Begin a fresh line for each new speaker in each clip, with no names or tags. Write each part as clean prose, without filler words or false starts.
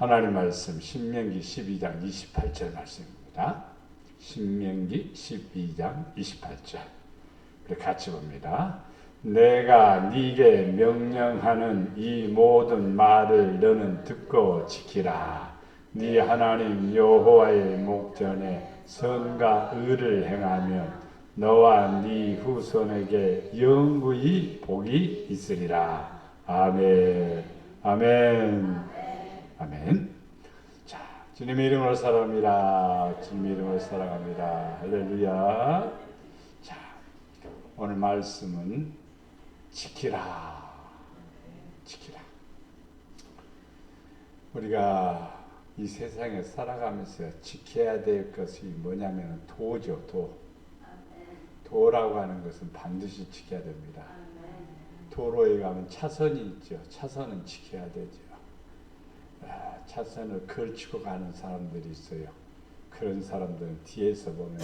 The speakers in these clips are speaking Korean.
하나님 말씀 신명기 12장 28절 말씀입니다. 신명기 12장 28절. 같이 봅니다. 내가 네게 명령하는 이 모든 말을 너는 듣고 지키라. 네 하나님 여호와의 목전에 선과 의를 행하면 너와 네 후손에게 영구히 복이 있으리라. 아멘. 아멘. 아멘. 자, 주님의 이름으로 사랑합니다. 주님의 이름으로 사랑합니다. 할렐루야. 자, 오늘 말씀은 지키라. 지키라. 우리가 이 세상에 살아가면서 지켜야 될 것이 뭐냐면 도죠, 도. 도라고 하는 것은 반드시 지켜야 됩니다. 도로에 가면 차선이 있죠. 차선은 지켜야 되죠. 차선을 걸치고 가는 사람들이 있어요. 그런 사람들은 뒤에서 보면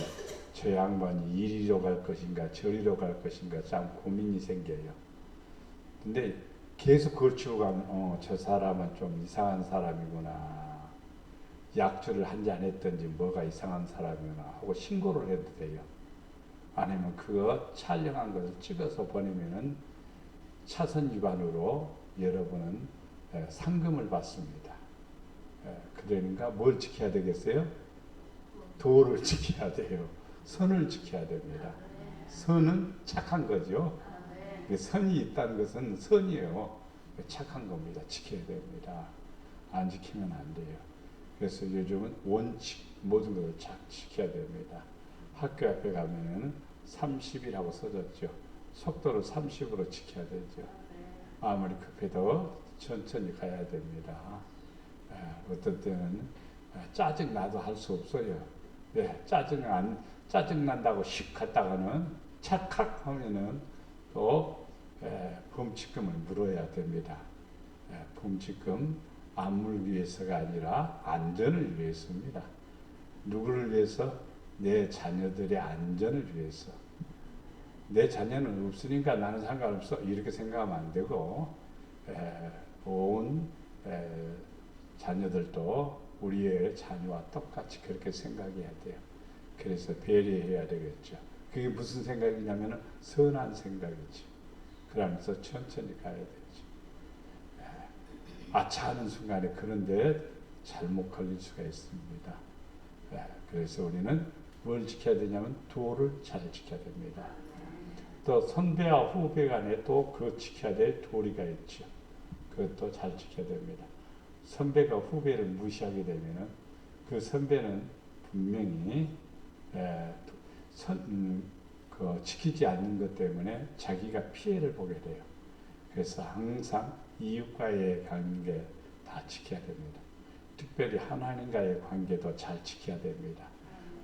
저 양반이 이리로 갈 것인가 저리로 갈 것인가 참 고민이 생겨요. 근데 계속 걸치고 가면 저 사람은 좀 이상한 사람이구나. 약주를 한잔 했든지 뭐가 이상한 사람이구나 하고 신고를 해도 돼요. 아니면 그거 촬영한 것을 찍어서 보내면은 차선 위반으로 여러분은 상금을 받습니다. 그러니까 뭘 지켜야 되겠어요? 도를 지켜야 돼요. 선을 지켜야 됩니다. 선은 착한 거죠. 선이 있다는 것은 선이에요. 착한 겁니다. 지켜야 됩니다. 안 지키면 안 돼요. 그래서 요즘은 원칙 모든 것을 잘 지켜야 됩니다. 학교 앞에 가면은 30이라고 써졌죠. 속도를 30으로 지켜야 되죠. 아무리 급해도 천천히 가야 됩니다. 어떤 때는 짜증 나도 할 수 없어요. 짜증 난다고 씩 갔다가는 착각 하면은 또 범칙금을 물어야 됩니다. 범칙금 안 물기 위해서가 아니라 안전을 위해서입니다. 누구를 위해서? 내 자녀들의 안전을 위해서. 내 자녀는 없으니까 나는 상관없어 이렇게 생각하면 안 되고 온 자녀들도 우리의 자녀와 똑같이 그렇게 생각해야 돼요. 그래서 배려해야 되겠죠. 그게 무슨 생각이냐면 선한 생각이죠. 그러면서 천천히 가야 되죠. 아차하는 순간에 그런데 잘못 걸릴 수가 있습니다. 그래서 우리는 뭘 지켜야 되냐면 도를 잘 지켜야 됩니다. 또 선배와 후배 간에 또 그 지켜야 될 도리가 있죠. 그것도 잘 지켜야 됩니다. 선배가 후배를 무시하게 되면 그 선배는 분명히 지키지 않는 것 때문에 자기가 피해를 보게 돼요. 그래서 항상 이웃과의 관계 다 지켜야 됩니다. 특별히 하나님과의 관계도 잘 지켜야 됩니다.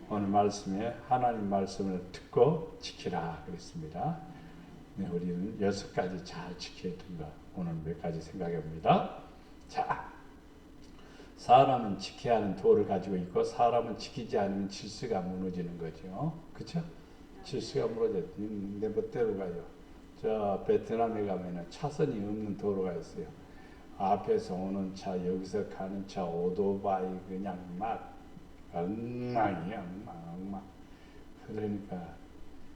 오늘 말씀에 하나님 말씀을 듣고 지키라 그랬습니다. 네, 우리는 6가지 잘 지켜야 된다. 오늘 몇 가지 생각해 봅니다. 자, 사람은 지켜야 하는 도를 가지고 있고 사람은 지키지 않으면 질서가 무너지는 거죠. 그렇죠? 질서가 무너져 내 멋대로 가요. 저 베트남에 가면은 차선이 없는 도로가 있어요. 앞에서 오는 차, 여기서 가는 차, 오토바이 그냥 막 엉망이야, 엉망. 그러니까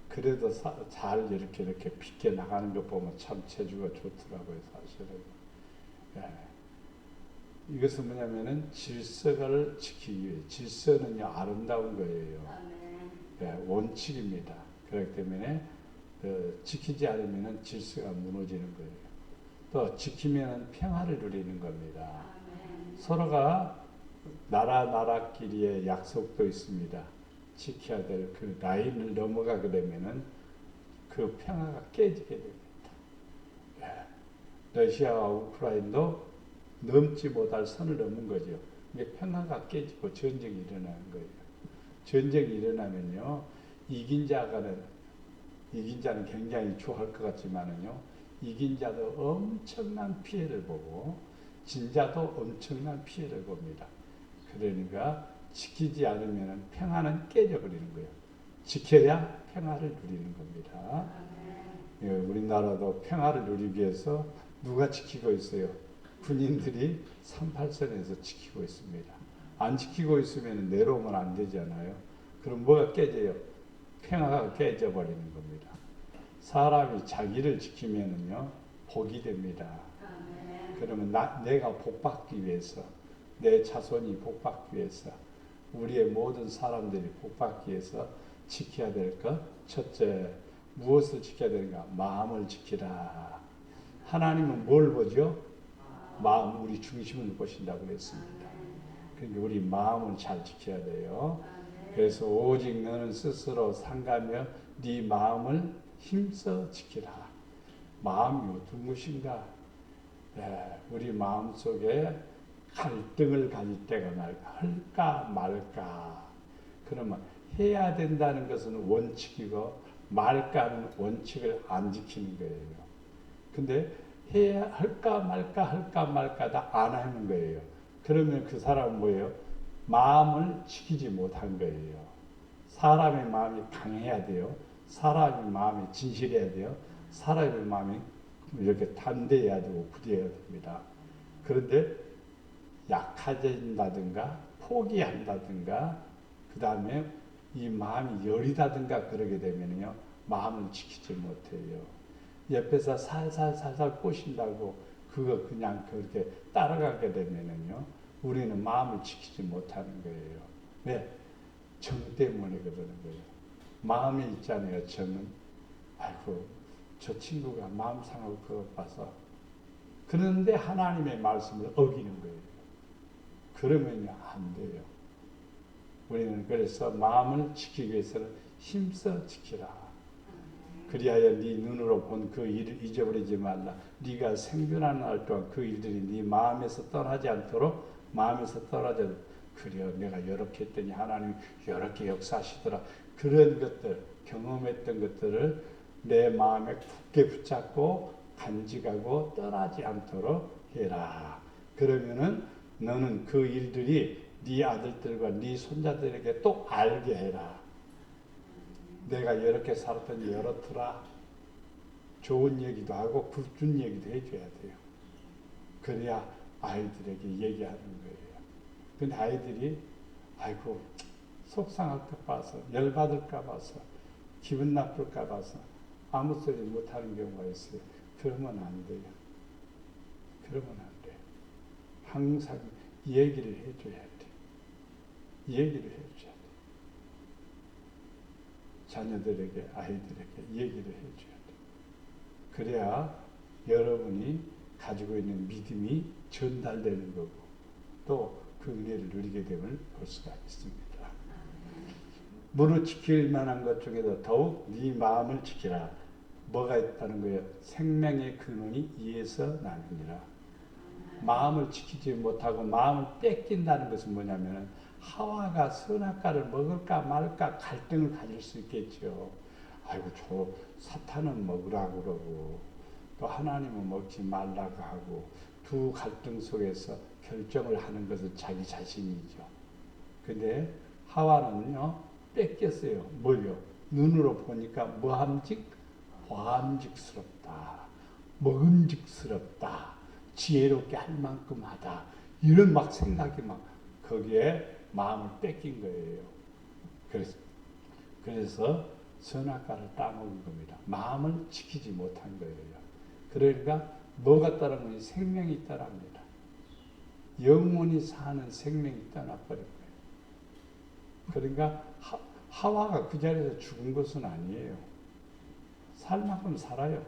그래도 잘 이렇게 비껴 나가는 것 보면 참 체주가 좋더라고요, 사실은. 이것은 뭐냐면은 질서를 지키기 위해 질서는요 아름다운 거예요. 원칙입니다. 그렇기 때문에 지키지 않으면 질서가 무너지는 거예요. 또 지키면 평화를 누리는 겁니다. 서로가 나라끼리의 약속도 있습니다. 지켜야 될 그 라인을 넘어가게 되면은 그 평화가 깨지게 됩니다. 러시아와 우크라이나도 넘지 못할 선을 넘은 거죠. 이게 평화가 깨지고 전쟁이 일어나는 거예요. 전쟁이 일어나면요, 이긴 자는 굉장히 좋아할 것 같지만은요, 이긴 자도 엄청난 피해를 보고 진 자도 엄청난 피해를 봅니다. 그러니까 지키지 않으면 평화는 깨져버리는 거예요. 지켜야 평화를 누리는 겁니다. 우리나라도 평화를 누리기 위해서 누가 지키고 있어요? 군인들이 38선에서 지키고 있습니다. 안 지키고 있으면 내려오면 안 되잖아요. 그럼 뭐가 깨져요? 평화가 깨져버리는 겁니다. 사람이 자기를 지키면은요, 복이 됩니다. 그러면 내가 복받기 위해서, 내 자손이 복받기 위해서, 우리의 모든 사람들이 복받기 위해서 지켜야 될 것, 첫째, 무엇을 지켜야 되는가? 마음을 지키라. 하나님은 뭘 보죠? 마음, 우리 중심을 보신다고 그랬습니다. 그러니까 우리 마음을 잘 지켜야 돼요. 그래서 오직 너는 스스로 상가며 네 마음을 힘써 지키라. 마음이 어떤 것인가? 우리 마음 속에 갈등을 가질 때가 날까? 할까 말까? 그러면 해야 된다는 것은 원칙이고 말까는 원칙을 안 지키는 거예요. 근데 해야 할까 말까 다 안 하는 거예요. 그러면 그 사람은 뭐예요? 마음을 지키지 못한 거예요. 사람의 마음이 강해야 돼요. 사람의 마음이 진실해야 돼요. 사람의 마음이 이렇게 담대해야 되고 굳어야 됩니다. 그런데 약해진다든가 포기한다든가 그 다음에 이 마음이 여리다든가 그러게 되면요 마음을 지키지 못해요. 옆에서 살살 꼬신다고 그거 그냥 그렇게 따라가게 되면요 우리는 마음을 지키지 못하는 거예요. 왜? 정 때문에 그러는 거예요. 마음에 있잖아요. 정은 아이고 저 친구가 마음 상하고 그거 봐서 그런데 하나님의 말씀을 어기는 거예요. 그러면요 안 돼요. 우리는 그래서 마음을 지키기 위해서는 힘써 지키라. 그리하여 네 눈으로 본 그 일을 잊어버리지 말라. 네가 생존하는 날 동안 그 일들이 네 마음에서 떠나지 않도록 마음에서 떠나지 않도록 그래요. 내가 이렇게 했더니 하나님 이렇게 역사하시더라. 그런 것들 경험했던 것들을 내 마음에 굳게 붙잡고 간직하고 떠나지 않도록 해라. 그러면은 너는 그 일들이 네 아들들과 네 손자들에게 또 알게 해라. 내가 이렇게 살았더니 이렇더라. 좋은 얘기도 하고 굿준 얘기도 해줘야 돼요. 그래야 아이들에게 얘기하는 거예요. 근데 아이들이 아이고 속상할까 봐서 열받을까 봐서 기분 나쁠까 봐서 아무 소리 못하는 경우가 있어요. 그러면 안 돼요. 그러면 안 돼요. 항상 얘기를 해줘야 돼요. 얘기를 해줘야 돼요. 자녀들에게 아이들에게 얘기를 해줘야 돼요. 그래야 여러분이 가지고 있는 믿음이 전달되는 거고 또 그 은혜를 누리게 됨을 볼 수가 있습니다. 무릇 지킬 만한 것 중에도 더욱 네 마음을 지키라. 뭐가 있다는 거예요? 생명의 근원이 이에서 나느니라. 마음을 지키지 못하고 마음을 뺏긴다는 것은 뭐냐면 하와가 선악과를 먹을까 말까 갈등을 가질 수 있겠죠. 아이고 저 사탄은 먹으라고 그러고 또 하나님은 먹지 말라고 하고 두 갈등 속에서 결정을 하는 것은 자기 자신이죠. 근데 하와는요 뺏겼어요. 뭘요? 눈으로 보니까 보암직스럽다. 먹음직스럽다. 지혜롭게 할 만큼 하다. 이런 막 생각이 막 거기에 마음을 뺏긴 거예요. 그래서 선악과를 따먹은 겁니다. 마음을 지키지 못한 거예요. 그러니까 뭐가 따라면 생명이 따랍니다. 영원히 사는 생명이 떠나버린 거예요. 그러니까 하와가 그 자리에서 죽은 것은 아니에요. 살 만큼 살아요.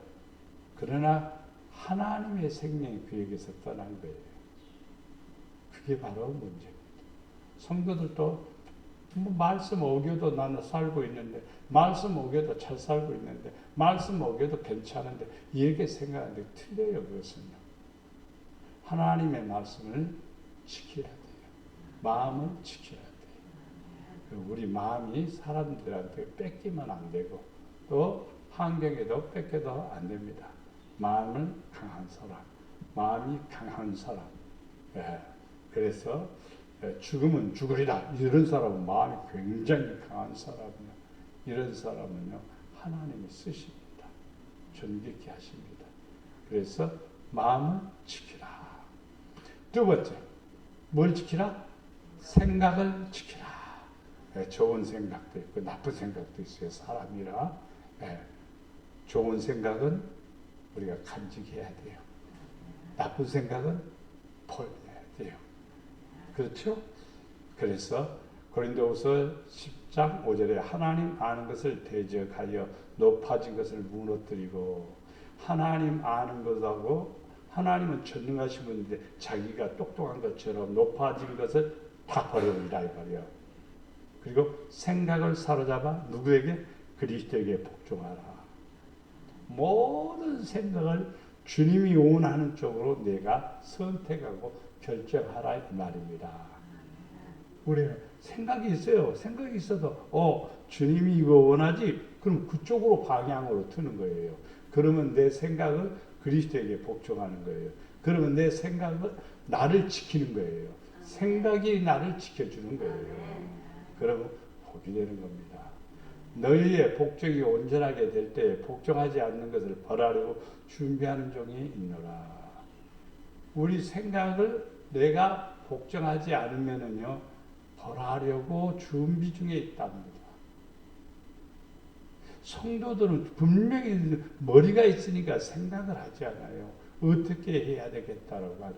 그러나 하나님의 생명이 그에게서 떠난 거예요. 그게 바로 문제입니다. 성도들도 뭐 말씀 어겨도 나는 살고 있는데 말씀 어겨도 잘 살고 있는데 말씀 어겨도 괜찮은데 이렇게 생각하는데 틀려요. 그것은요. 하나님의 말씀을 지켜야 돼요. 마음을 지켜야 돼요. 우리 마음이 사람들한테 뺏기면 안 되고 또 환경에도 뺏겨도 안 됩니다. 마음은 강한 사람, 마음이 강한 사람. 그래서 죽으면 죽으리라. 이런 사람은 마음이 굉장히 강한 사람이요. 이런 사람은요 하나님이 쓰십니다. 존귀케 하십니다. 그래서 마음을 지키라. 두 번째, 뭘 지키라? 생각을 지키라. 좋은 생각도 있고 나쁜 생각도 있어요. 사람이라. 좋은 생각은 우리가 간직해야 돼요. 나쁜 생각은 버려야 돼요. 그렇죠? 그래서 고린도후서 10장 5절에 하나님 아는 것을 대적하여 높아진 것을 무너뜨리고, 하나님 아는 것하고, 하나님은 전능하신 분인데 자기가 똑똑한 것처럼 높아진 것을 다 버려버리라 이 말이야. 그리고 생각을 사로잡아 누구에게? 그리스도에게 복종하라. 모든 생각을 주님이 원하는 쪽으로 내가 선택하고 결정하라 이 말입니다. 우리는 생각이 있어요. 생각이 있어도 주님이 이거 원하지? 그럼 그쪽으로 방향으로 트는 거예요. 그러면 내 생각을 그리스도에게 복종하는 거예요. 그러면 내 생각은 나를 지키는 거예요. 생각이 나를 지켜주는 거예요. 그러면 복이 되는 겁니다. 너희의 복종이 온전하게 될 때에 복종하지 않는 것을 벌하려고 준비하는 종이 있노라. 우리 생각을 내가 복종하지 않으면은요, 벌하려고 준비 중에 있답니다. 성도들은 분명히 머리가 있으니까 생각을 하지 않아요. 어떻게 해야 되겠다라고 하는.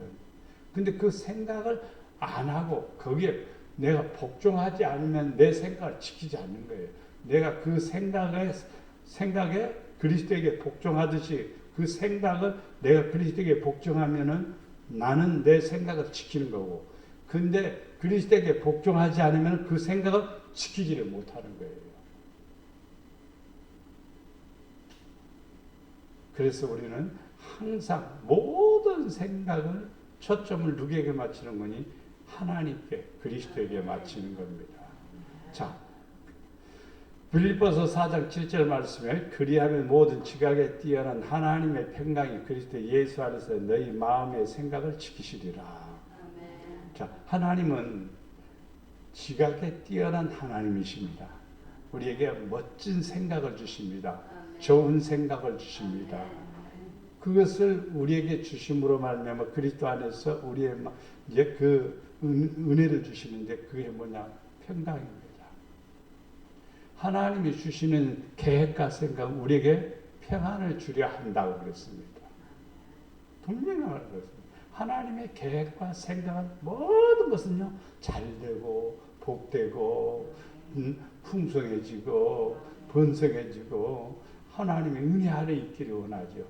근데 그 생각을 안 하고 거기에 내가 복종하지 않으면 내 생각을 지키지 않는 거예요. 내가 그 생각에 그리스도에게 복종하듯이 그 생각을 내가 그리스도에게 복종하면은 나는 내 생각을 지키는 거고, 근데 그리스도에게 복종하지 않으면 그 생각을 지키지를 못하는 거예요. 그래서 우리는 항상 모든 생각을 초점을 누구에게 맞추는 거니? 하나님께, 그리스도에게 맞추는 겁니다. 자, 빌립보서 4장 7절 말씀에 그리하면 모든 지각에 뛰어난 하나님의 평강이 그리스도 예수 안에서 너희 마음의 생각을 지키시리라. 아멘. 자, 하나님은 지각에 뛰어난 하나님이십니다. 우리에게 멋진 생각을 주십니다. 아멘. 좋은 생각을 주십니다. 아멘. 그것을 우리에게 주심으로 말미암아 그리스도 안에서 우리의 이제 그 은혜를 주시는데 그게 뭐냐? 평강입니다. 하나님이 주시는 계획과 생각은 우리에게 평안을 주려 한다고 그랬습니다. 분명히 말했습니다. 하나님의 계획과 생각은 모든 것은요, 잘되고 복되고 풍성해지고 번성해지고 하나님의 은혜 아래 있기를 원하죠.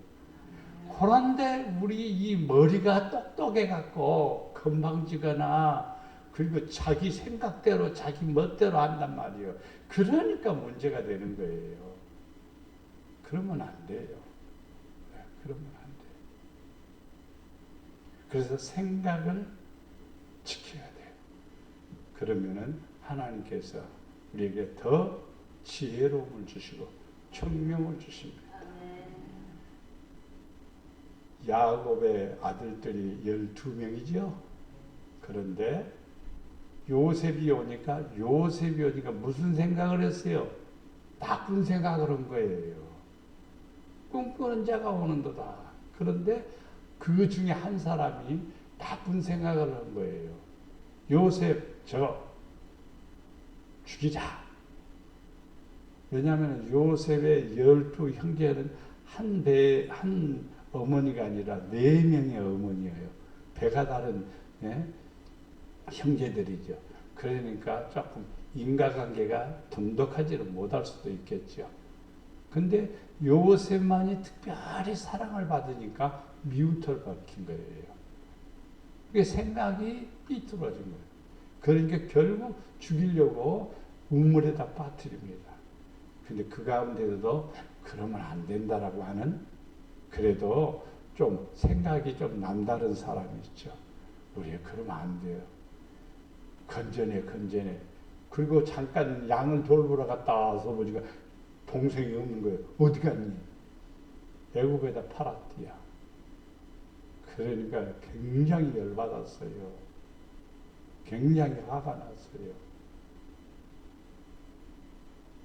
그런데 우리 이 머리가 똑똑해갖고 건방지거나 그리고 자기 생각대로 자기 멋대로 한단 말이에요. 그러니까 문제가 되는 거예요. 그러면 안 돼요. 그러면 안 돼요. 그래서 생각을 지켜야 돼요. 그러면은 하나님께서 우리에게 더 지혜로움을 주시고 청명을 주십니다. 야곱의 아들들이 12명이죠. 그런데 요셉이 오니까 무슨 생각을 했어요? 나쁜 생각을 한 거예요. 꿈꾸는 자가 오는도다. 그런데 그 중에 한 사람이 나쁜 생각을 한 거예요. 요셉 죽이자. 왜냐하면 요셉의 12형제는 한 어머니가 아니라 4명의 어머니예요. 배가 다른 형제들이죠. 그러니까 조금 인과관계가 돈독하지를 못할 수도 있겠죠. 근데 요셉만이 특별히 사랑을 받으니까 미움털 박힌 거예요. 그게 생각이 삐뚤어진 거예요. 그러니까 결국 죽이려고 우물에다 빠뜨립니다. 근데 그 가운데서도 그러면 안 된다라고 하는, 그래도 좀 생각이 좀 남다른 사람이 있죠. 우리가 그러면 안 돼요. 건전해. 그리고 잠깐 양을 돌보러 갔다 와서 보니까 동생이 없는 거예요. 어디 갔니? 애굽에다 팔았디야. 그러니까 굉장히 열받았어요. 굉장히 화가 났어요.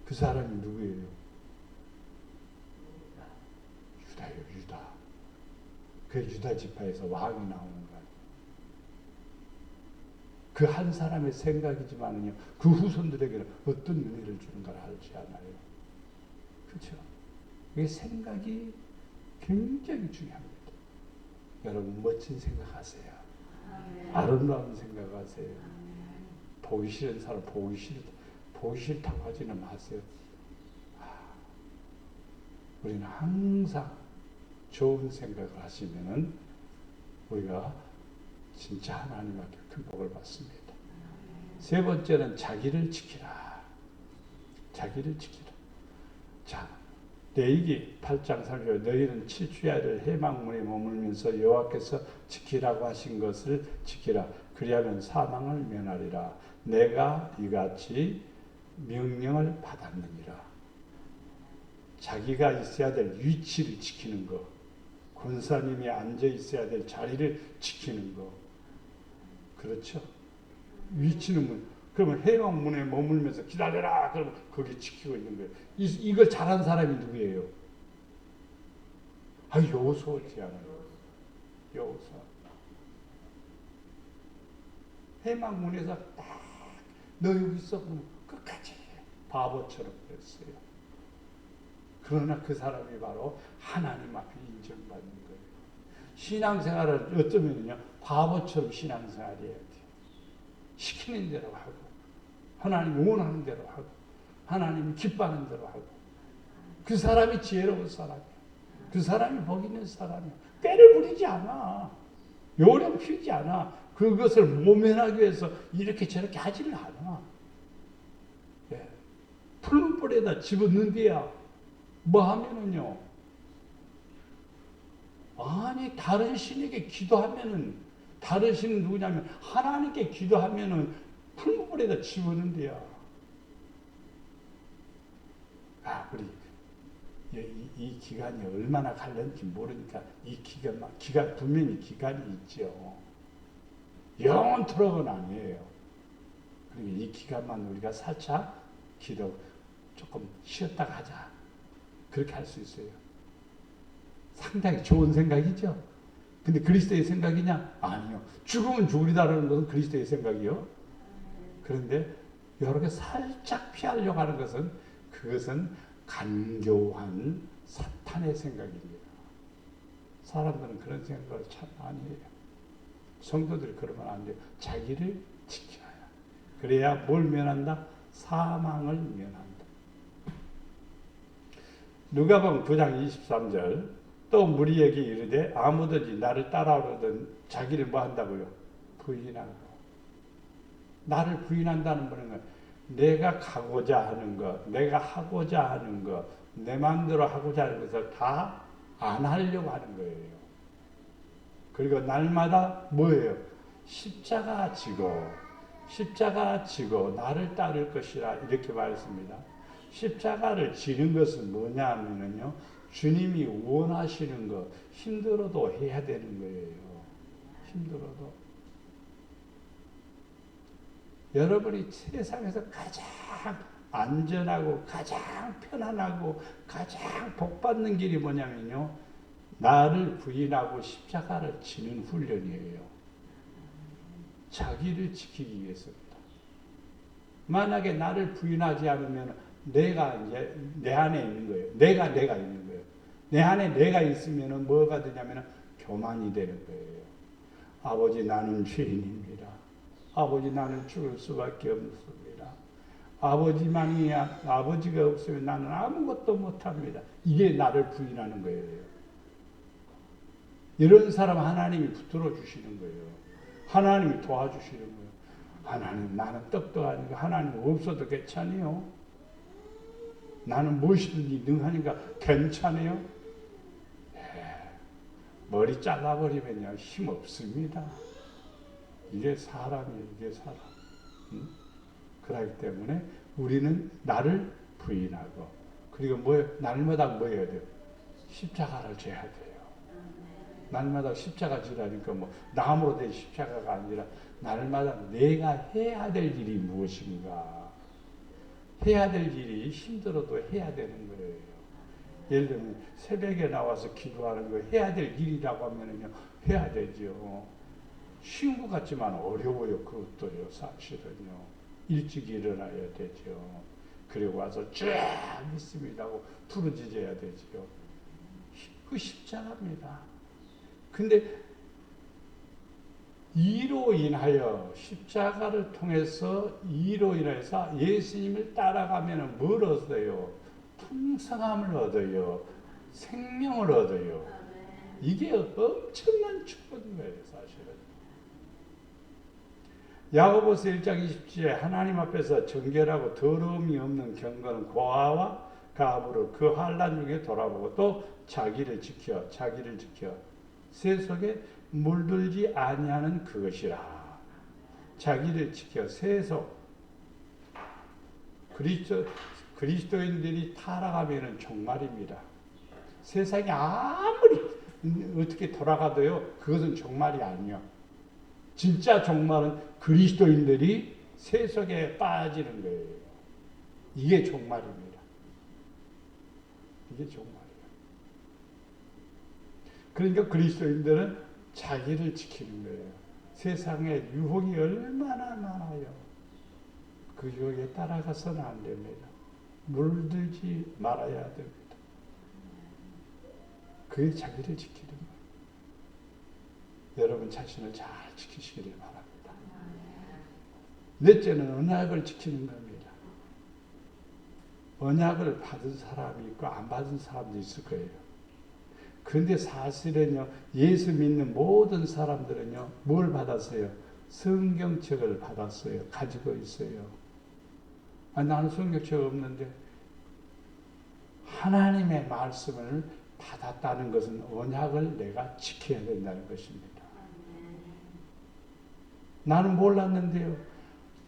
그 사람이 누구예요? 유다예요, 유다. 그 유다 지파에서 왕이 나오는 거예요. 그 한 사람의 생각이지만은요, 그 후손들에게는 어떤 은혜를 주는가를 알지 않아요. 그렇죠? 이게 생각이 굉장히 중요합니다. 여러분 멋진 생각하세요. 아름다운 생각하세요. 보기 싫은 사람 보기 싫다고 하지는 마세요. 우리는 항상 좋은 생각을 하시면은 우리가 진짜 하나님 앞에 큰 복을 받습니다. 세 번째는 자기를 지키라. 자기를 지키라. 자, 레위기 8장 3절 너희는 7주야를 해망문에 머물면서 여호와께서 지키라고 하신 것을 지키라. 그리하면 사망을 면하리라. 내가 이같이 명령을 받았느니라. 자기가 있어야 될 위치를 지키는 거, 권사님이 앉아 있어야 될 자리를 지키는 거, 그렇죠? 위치는 뭐, 그러면 해망문에 머물면서 기다려라. 그러면 거기 지키고 있는 거예요. 이걸 잘한 사람이 누구예요? 여호수아지 않아요. 여호수아. 해망문에서 딱 너 여기 있어 그러면 끝까지 바보처럼 그랬어요. 그러나 그 사람이 바로 하나님 앞에 인정받는 거예요. 신앙생활을 어쩌면요, 바보처럼 신앙생활해야 돼요. 시키는 대로 하고, 하나님 원하는 대로 하고, 하나님 기뻐하는 대로 하고. 그 사람이 지혜로운 사람이에요. 그 사람이 복 있는 사람이에요. 꾀를 부리지 않아. 요령 피우지 않아. 그것을 모면하기 위해서 이렇게 저렇게 하지를 않아. 예. 푸른 불에다 집어넣는데야 뭐 하면은요, 아니 다른 신에게 기도하면은, 다른 신은 누구냐면 하나님께 기도하면은 푸른 불에다 집어넣는데야. 우리 이 기간이 얼마나 갈는지 모르니까 이 기간 분명히 기간이 있죠. 영원토록은 아니에요. 그러니까 이 기간만 우리가 살짝 기도 조금 쉬었다가 하자. 그렇게 할 수 있어요. 상당히 좋은 생각이죠. 근데 그리스도의 생각이냐? 아니요. 죽으면 죽으리다라는 것은 그리스도의 생각이요. 그런데 여러 개 살짝 피하려고 하는 것은, 그것은 간교한 사탄의 생각입니다. 사람들은 그런 생각을 참 많이 해요. 성도들이 그러면 안 돼요. 자기를 지켜야. 그래야 뭘 면한다? 사망을 면한다. 누가복음 9장 23절 또 무리에게 이르되 아무든지 나를 따라오려든 자기를 뭐 한다고요? 부인하고. 나를 부인한다는 말은 내가 가고자 하는 것, 내가 하고자 하는 것, 내 마음대로 하고자 하는 것을 다 안 하려고 하는 거예요. 그리고 날마다 뭐예요? 십자가 지고 나를 따를 것이라 이렇게 말했습니다. 십자가를 지는 것은 뭐냐 하면요, 주님이 원하시는 것, 힘들어도 해야 되는 거예요. 힘들어도. 여러분이 세상에서 가장 안전하고 가장 편안하고 가장 복받는 길이 뭐냐면요, 나를 부인하고 십자가를 지는 훈련이에요. 자기를 지키기 위해서입니다. 만약에 나를 부인하지 않으면 내가 이제 내 안에 있는 거예요. 내가 있는 거예요. 내 안에 내가 있으면 뭐가 되냐면 교만이 되는 거예요. 아버지 나는 죄인입니다. 아버지 나는 죽을 수밖에 없습니다. 아버지가 없으면 나는 아무것도 못합니다. 이게 나를 부인하는 거예요. 이런 사람 하나님이 붙들어 주시는 거예요. 하나님이 도와주시는 거예요. 하나님 나는 똑똑하니까 하나님 없어도 괜찮아요. 나는 무엇이든지 능하니까 괜찮아요. 머리 잘라버리면요 힘 없습니다. 이게 사람이에요. 이게 사람. 그렇기 때문에 우리는 나를 부인하고, 그리고 날마다 뭐 해야 돼요? 십자가를 져야 돼요. 날마다 십자가 지라니까 나무로 된 십자가가 아니라 날마다 내가 해야 될 일이 무엇인가. 해야 될 일이 힘들어도 해야 되는 거예요. 예를 들면 새벽에 나와서 기도하는 거 해야 될 일이라고 하면요 해야 되죠. 쉬운 것 같지만 어려워요. 그것도요. 사실은요. 일찍 일어나야 되죠. 그리고 와서 쫙 있습니다고 부르짖어야 되죠. 그 십자가입니다. 근데 이로 인하여 십자가를 통해서 이로 인해서 예수님을 따라가면 뭘 얻어요? 풍성함을 얻어요. 생명을 얻어요. 이게 엄청난 축복인 거예요. 사실은. 야고보서 1장 20절에 하나님 앞에서 정결하고 더러움이 없는 경건은 고아와 가부를 그 환난 중에 돌아보고 또 자기를 지켜 세속에 물들지 아니하는 그것이라. 자기를 지켜 세속. 그리스도인들이 타락하면은 종말입니다. 세상이 아무리 어떻게 돌아가도요, 그것은 종말이 아니요. 진짜 종말은 그리스도인들이 세속에 빠지는 거예요. 이게 종말입니다. 이게 종말이에요. 그러니까 그리스도인들은 자기를 지키는 거예요. 세상에 유혹이 얼마나 많아요. 그 유혹에 따라가서는 안 됩니다. 물들지 말아야 됩니다. 그게 자기를 지키는 거예요. 여러분 자신을 잘 지키시기를 바랍니다. 넷째는 언약을 지키는 겁니다. 언약을 받은 사람이 있고 안 받은 사람도 있을 거예요. 그런데 사실은요, 예수 믿는 모든 사람들은요, 뭘 받았어요? 성경책을 받았어요. 가지고 있어요. 나는 성경책 없는데 하나님의 말씀을 받았다는 것은 언약을 내가 지켜야 된다는 것입니다. 나는 몰랐는데요.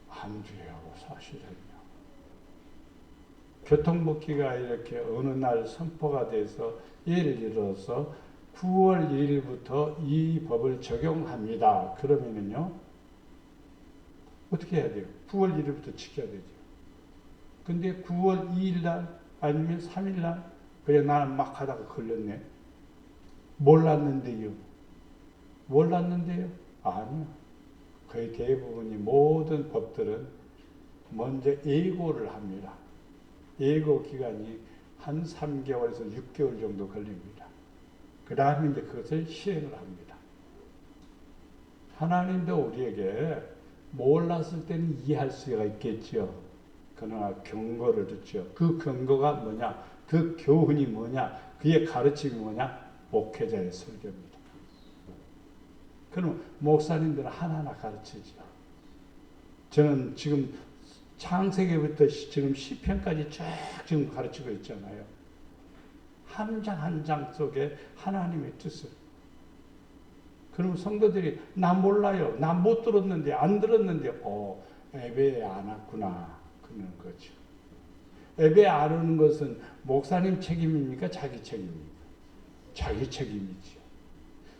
안 돼요, 사실은요. 교통법규가 이렇게 어느 날 선포가 돼서 예를 들어서 9월 1일부터 이 법을 적용합니다. 그러면은요, 어떻게 해야 돼요? 9월 1일부터 지켜야 되죠. 근데 9월 2일 날 아니면 3일 날 그래 나는 막 하다가 걸렸네. 몰랐는데요. 아니요. 거의 대부분이 모든 법들은 먼저 예고를 합니다. 예고 기간이 한 3개월에서 6개월 정도 걸립니다. 그 다음에 이제 그것을 실행을 합니다. 하나님도 우리에게 몰랐을 때는 이해할 수가 있겠죠. 그러나 경고를 듣죠. 그 경고가 뭐냐? 그 교훈이 뭐냐? 그의 가르침이 뭐냐? 목회자의 설교입니다. 그럼 목사님들은 하나하나 가르치죠. 저는 지금 창세기부터 지금 시편까지 쭉 지금 가르치고 있잖아요. 한 장 한 장 속에 하나님의 뜻을. 그럼 성도들이 나 몰라요. 나 못 들었는데 안 들었는데 예배 안 왔구나. 그러는 거죠. 예배 안 오는 것은 목사님 책임입니까? 자기 책임입니까? 자기 책임이죠.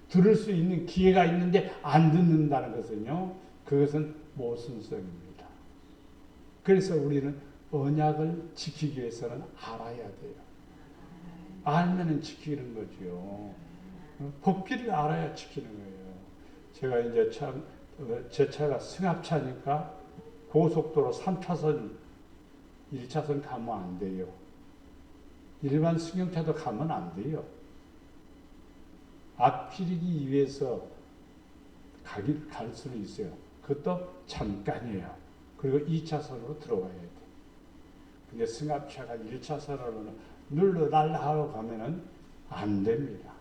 들을 수 있는 기회가 있는데 안 듣는다는 것은요. 그것은 모순성입니다. 그래서 우리는 언약을 지키기 위해서는 알아야 돼요. 알면은 지키는 거죠. 법기를 알아야 지키는 거예요. 제가 이제 제 차가 승합차니까 고속도로 3차선, 1차선 가면 안 돼요. 일반 승용차도 가면 안 돼요. 앞지르기 위해서 갈 수는 있어요. 그것도 잠깐이에요. 그리고 2차선으로 들어가야 돼. 근데 승합차가 1차선으로 눌러달라 하고 가면은 안 됩니다.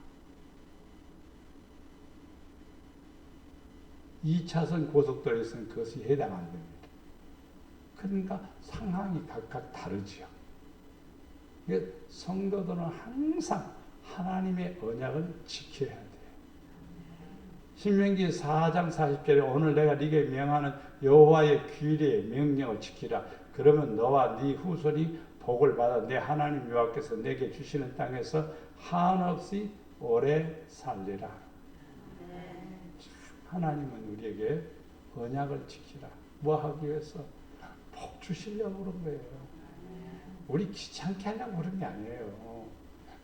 2차선 고속도로에서는 그것이 해당 안 됩니다. 그러니까 상황이 각각 다르지요. 성도들은 항상 하나님의 언약을 지켜야 돼요. 신명기 4장 40절에 오늘 내가 네게 명하는 여호와의 규례 명령을 지키라. 그러면 너와 네 후손이 복을 받아 내 하나님 여호와께서 내게 주시는 땅에서 한없이 오래 살리라. 하나님은 우리에게 언약을 지키라. 뭐 하기 위해서? 복 주시려고 그런 거예요. 우리 귀찮게 하려고 그런 게 아니에요.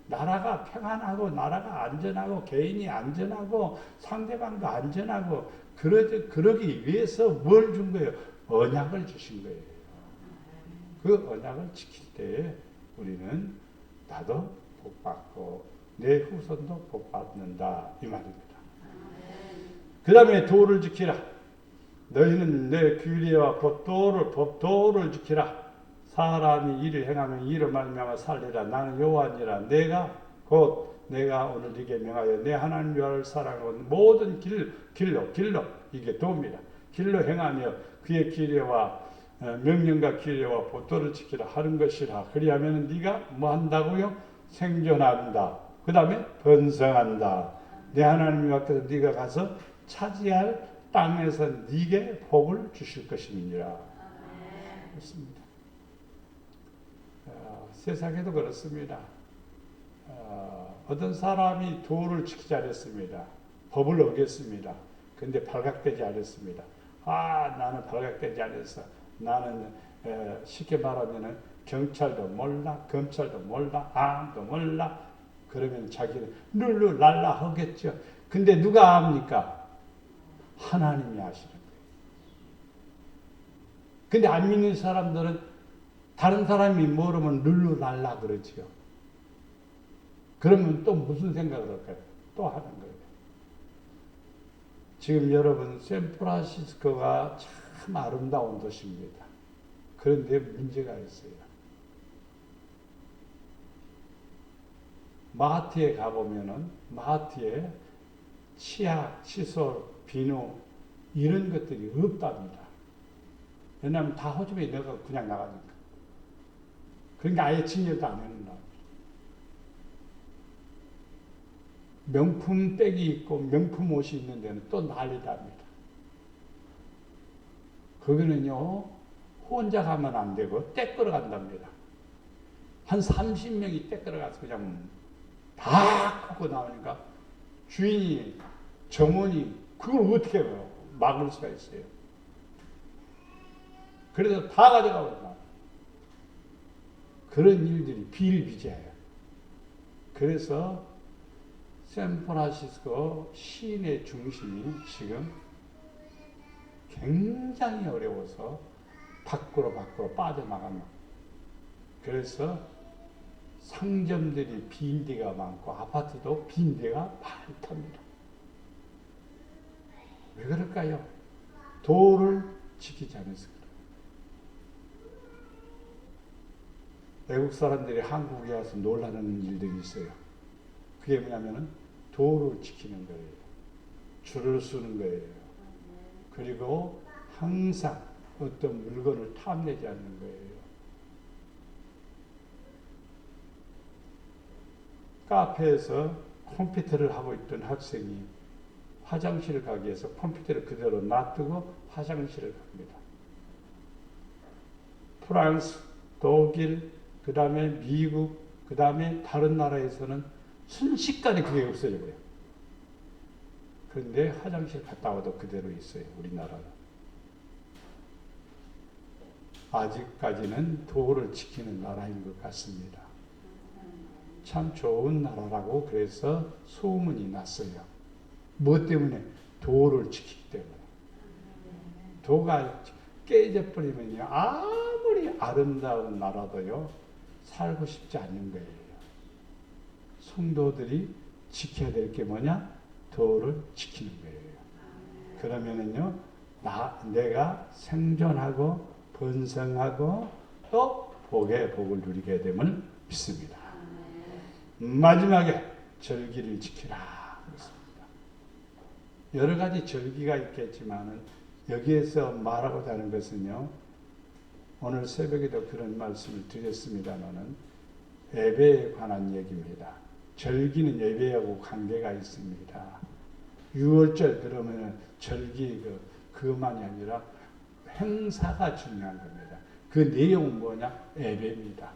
나라가 평안하고 나라가 안전하고 개인이 안전하고 상대방도 안전하고 그러기 위해서 뭘 준 거예요? 언약을 주신 거예요. 그 언약을 지킬 때에 우리는 나도 복받고 내 후손도 복받는다 이 말입니다. 그 다음에 도를 지키라. 너희는 내 규례와 법도를 지키라. 사람이 이를 행하면 이로 말미암아 살리라. 나는 여호와니라. 내가 오늘 네게 명하여 내 하나님 여호와를 사랑하고 모든 길로 이게 도입니다. 길로 행하며 그의 규례와 명령과 규례와 법도를 지키라 하는 것이라. 그리하면 네가 뭐 한다고요? 생존한다. 그 다음에 번성한다. 내 하나님 여호와께서 네가 가서 차지할 땅에서 네게 복을 주실 것임이니라. 그렇습니다. 세상에도 그렇습니다. 어떤 사람이 도를 지키지 않았습니다. 법을 어겼습니다. 근데 발각되지 않았습니다. 나는 발각되지 않았어. 나는 쉽게 말하면 경찰도 몰라, 검찰도 몰라, 아무도 몰라. 그러면 자기는 룰루랄라 하겠죠. 근데 누가 압니까? 하나님이 아시는 거예요. 근데 안 믿는 사람들은 다른 사람이 모르면 룰루랄라 그러지요. 그러면 또 무슨 생각을 할까요? 또 하는 거예요. 지금 여러분 샌프란시스코가 참 아름다운 도시입니다. 그런데 문제가 있어요. 마트에 가보면은 마트에 치약, 칫솔, 비누 이런 것들이 없답니다. 왜냐하면 다 호주머니에 넣어서 그냥 나가니까. 그러니까 아예 진열도 안 해놓는다. 명품 백이 있고 명품 옷이 있는 데는 또 난리답니다. 거기는요 혼자 가면 안 되고 떼 끌어간답니다. 한 30명이 떼 끌어가서 그냥 다 걷고 나오니까 주인이 점원이 그걸 어떻게 막을 수가 있어요. 그래서 다 가져가거든요. 그런 일들이 비일비재해요. 그래서 샌프란시스코 시내 중심이 지금 굉장히 어려워서 밖으로 빠져나가는. 그래서 상점들이 빈 데가 많고 아파트도 빈 데가 많답니다. 왜 그럴까요? 도를 지키지 않아서 그래요. 외국 사람들이 한국에 와서 놀라는 일들이 있어요. 그게 뭐냐면은 도를 지키는 거예요. 줄을 서는 거예요. 그리고 항상 어떤 물건을 탐내지 않는 거예요. 카페에서 컴퓨터를 하고 있던 학생이 화장실을 가기 위해서 컴퓨터를 그대로 놔두고 화장실을 갑니다. 프랑스, 독일, 그 다음에 미국, 그 다음에 다른 나라에서는 순식간에 그게 없어져버려요. 그런데 화장실 갔다 와도 그대로 있어요. 우리나라는. 아직까지는 도를 지키는 나라인 것 같습니다. 참 좋은 나라라고 그래서 소문이 났어요. 뭐 때문에? 도를 지키기 때문에. 도가 깨져버리면요, 아무리 아름다운 나라도요, 살고 싶지 않는 거예요. 성도들이 지켜야 될 게 뭐냐? 도를 지키는 거예요. 그러면은요, 내가 생존하고 번성하고 또 복의 복을 누리게 됨을 믿습니다. 마지막에 절기를 지키라 그렇습니다. 여러 가지 절기가 있겠지만은 여기에서 말하고자 하는 것은요, 오늘 새벽에도 그런 말씀을 드렸습니다만은 예배에 관한 얘기입니다. 절기는 예배하고 관계가 있습니다. 6월절 그러면 절기 그만이 아니라 행사가 중요한 겁니다. 그 내용은 뭐냐? 예배입니다.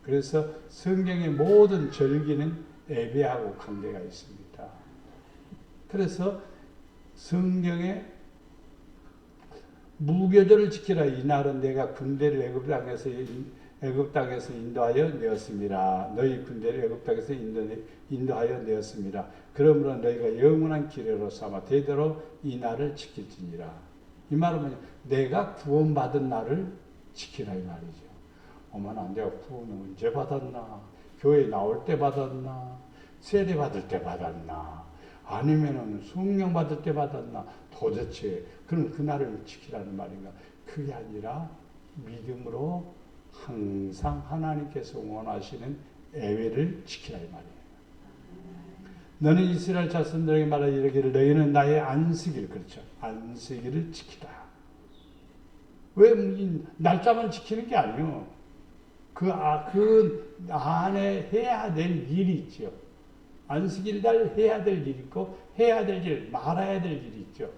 그래서 성경의 모든 절기는 예배하고 관계가 있습니다. 그래서 성경에 무교절을 지키라. 이날은 내가 군대를 애굽 땅에서 애굽 땅에서 인도하여 내었습니다. 너희 군대를 애굽 땅에서 인도하여 내었습니다. 그러므로 너희가 영원한 기회로 삼아 대대로 이 날을 지킬지니라. 이 말은 뭐냐? 내가 구원받은 날을 지키라 이 말이죠. 어머나 내가 구원을 언제 받았나? 교회 나올 때 받았나? 세례 받을 때 받았나? 아니면은 성령 받을 때 받았나? 도대체 그럼 그 날을 지키라는 말인가? 그게 아니라 믿음으로 항상 하나님께서 원하시는 예외를 지키라 이 말이에요. 너는 이스라엘 자손들에게 말하 이르기를 너희는 나의 안식일 그렇죠. 안식일을 지키라. 왜 날짜만 지키는 게 아니요. 그 안에 해야 될 일이 있죠. 안식일 날 해야 될 일이 있고 해야 될 일, 말아야 될 일이 있죠.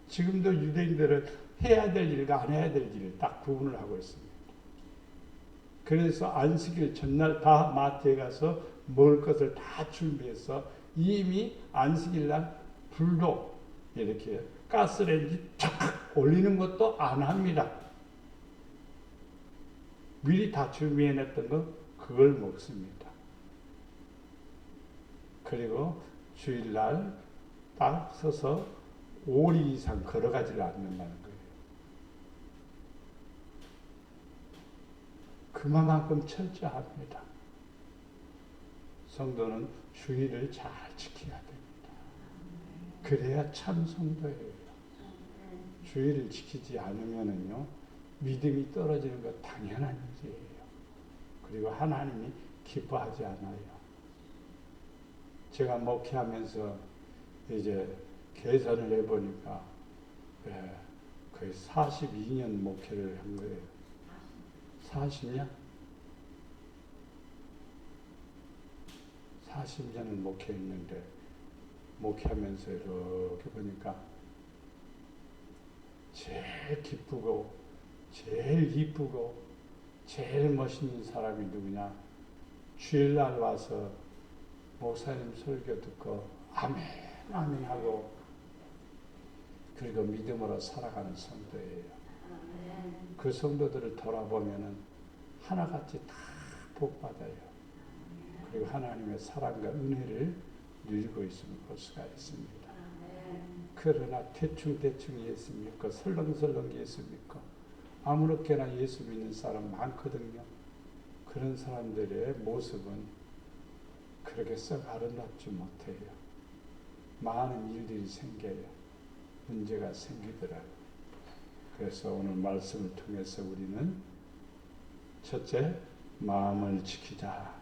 지금도 유대인들은 해야 될 일과 안 해야 될 일을 딱 구분을 하고 있습니다. 그래서 안식일 전날 다 마트에 가서 먹을 것을 다 준비해서 이미 안식일 날 불도 이렇게 가스레인지 쫙 올리는 것도 안 합니다. 미리 다 준비해놨던 거 그걸 먹습니다. 그리고 주일날 딱 서서 5리 이상 걸어가지를 않는다는 거예요. 그만큼 철저합니다. 성도는 주의를 잘 지켜야 됩니다. 그래야 참 성도예요. 주의를 지키지 않으면은요, 믿음이 떨어지는 것 당연한 일이에요. 그리고 하나님이 기뻐하지 않아요. 제가 목회하면서 이제 계산을 해보니까 거의 42년 목회를 한 거예요. 40년? 40년을 목회했는데 목회하면서 이렇게 보니까 제일 기쁘고 제일 이쁘고 제일 멋있는 사람이 누구냐? 주일날 와서 목사님 설교 듣고 아멘 아멘 하고 그리고 믿음으로 살아가는 성도예요. 그 성도들을 돌아보면은 하나같이 다 복받아요. 그리고 하나님의 사랑과 은혜를 누리고 있음을 볼 수가 있습니다. 그러나 대충 예수 믿고 설렁설렁 예수 믿고 아무렇게나 예수 믿는 사람 많거든요. 그런 사람들의 모습은 그렇게 썩 아름답지 못해요. 많은 일들이 생겨요. 문제가 생기더라고요. 그래서 오늘 말씀을 통해서 우리는 첫째, 마음을 지키자.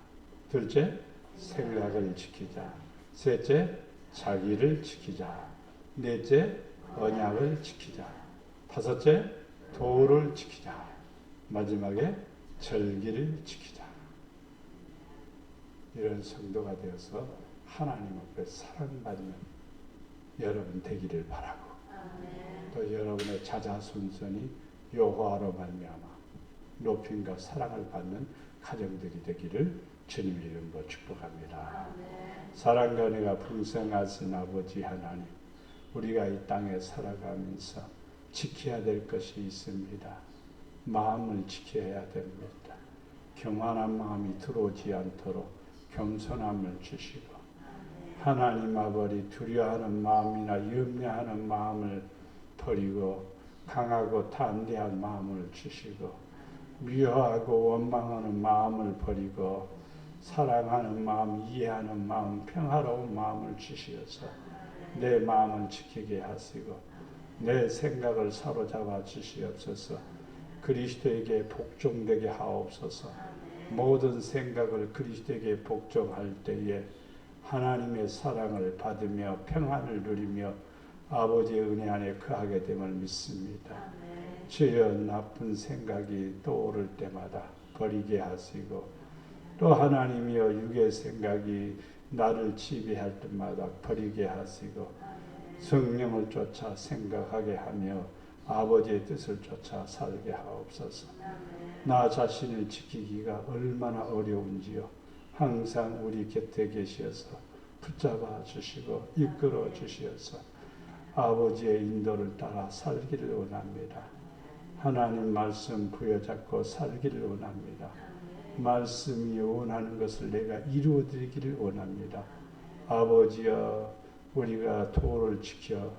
둘째, 생각을 지키자. 셋째, 자기를 지키자. 넷째, 언약을 지키자. 다섯째, 도를 지키자. 마지막에 절기를 지키자. 이런 성도가 되어서 하나님 앞에 사랑받는 여러분 되기를 바라고 또 여러분의 자자손손이 여호와로 말미암아 높임과 사랑을 받는 가정들이 되기를 주님의 이름으로 축복합니다. 사랑과 은혜가 풍성하신 아버지 하나님, 우리가 이 땅에 살아가면서 지켜야 될 것이 있습니다. 마음을 지켜야 됩니다. 교만한 마음이 들어오지 않도록 겸손함을 주시고 하나님 아버지 두려워하는 마음이나 염려하는 마음을 버리고 강하고 담대한 마음을 주시고 미워하고 원망하는 마음을 버리고 사랑하는 마음, 이해하는 마음, 평화로운 마음을 주시어서 내 마음을 지키게 하시고 내 생각을 사로잡아 주시옵소서. 그리스도에게 복종되게 하옵소서. 모든 생각을 그리스도에게 복종할 때에 하나님의 사랑을 받으며 평안을 누리며 아버지의 은혜 안에 거하게 됨을 믿습니다. 주여 나쁜 생각이 떠오를 때마다 버리게 하시고 또 하나님이여 육의 생각이 나를 지배할 때마다 버리게 하시고 성령을 쫓아 생각하게 하며 아버지의 뜻을 쫓아 살게 하옵소서. 나 자신을 지키기가 얼마나 어려운지요. 항상 우리 곁에 계셔서 붙잡아 주시고 이끌어 주시어서 아버지의 인도를 따라 살기를 원합니다. 하나님 말씀 부여잡고 살기를 원합니다. 말씀이 원하는 것을 내가 이루어드리기를 원합니다. 아버지여, 우리가 도를 지켜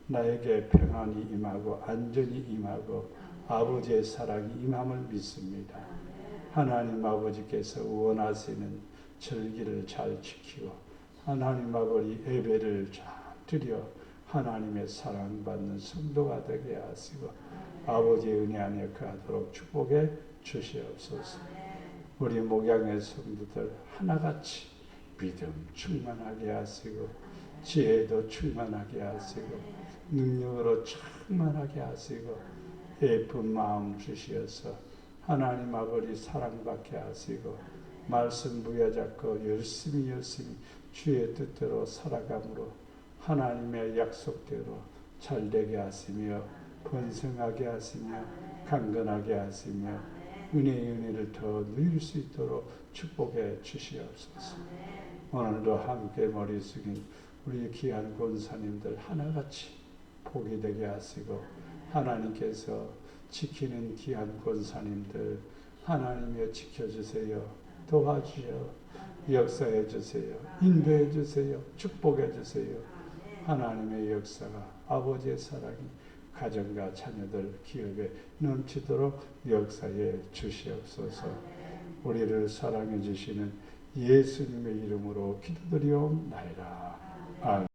나에게 평안이 임하고 안전이 임하고 아버지의 사랑이 임함을 믿습니다. 하나님 아버지께서 원하시는 절기를 잘 지키고 하나님 아버지 예배를 잘 드려 하나님의 사랑받는 성도가 되게 하시고 아버지의 은혜 안에 거하도록 축복해 주시옵소서. 우리 목양의 성도들 하나같이 믿음 충만하게 하시고 지혜도 충만하게 하시고 능력으로 충만하게 하시고 예쁜 마음 주시어서 하나님 아버지 사랑받게 하시고 말씀 부여잡고 열심히 주의 뜻대로 살아감으로 하나님의 약속대로 잘되게 하시며 번성하게 하시며 강건하게 하시며 은혜를 더 누릴 수 있도록 축복해 주시옵소서. 오늘도 함께 머리 숙인 우리 귀한 권사님들 하나같이 복이 되게 하시고 하나님께서 지키는 귀한 권사님들 하나님여 지켜주세요. 도와주여 역사해 주세요. 인도해 주세요. 축복해 주세요. 하나님의 역사가 아버지의 사랑이 가정과 자녀들 기업에 넘치도록 역사해 주시옵소서. 우리를 사랑해 주시는 예수님의 이름으로 기도드리옵나이다. 아멘.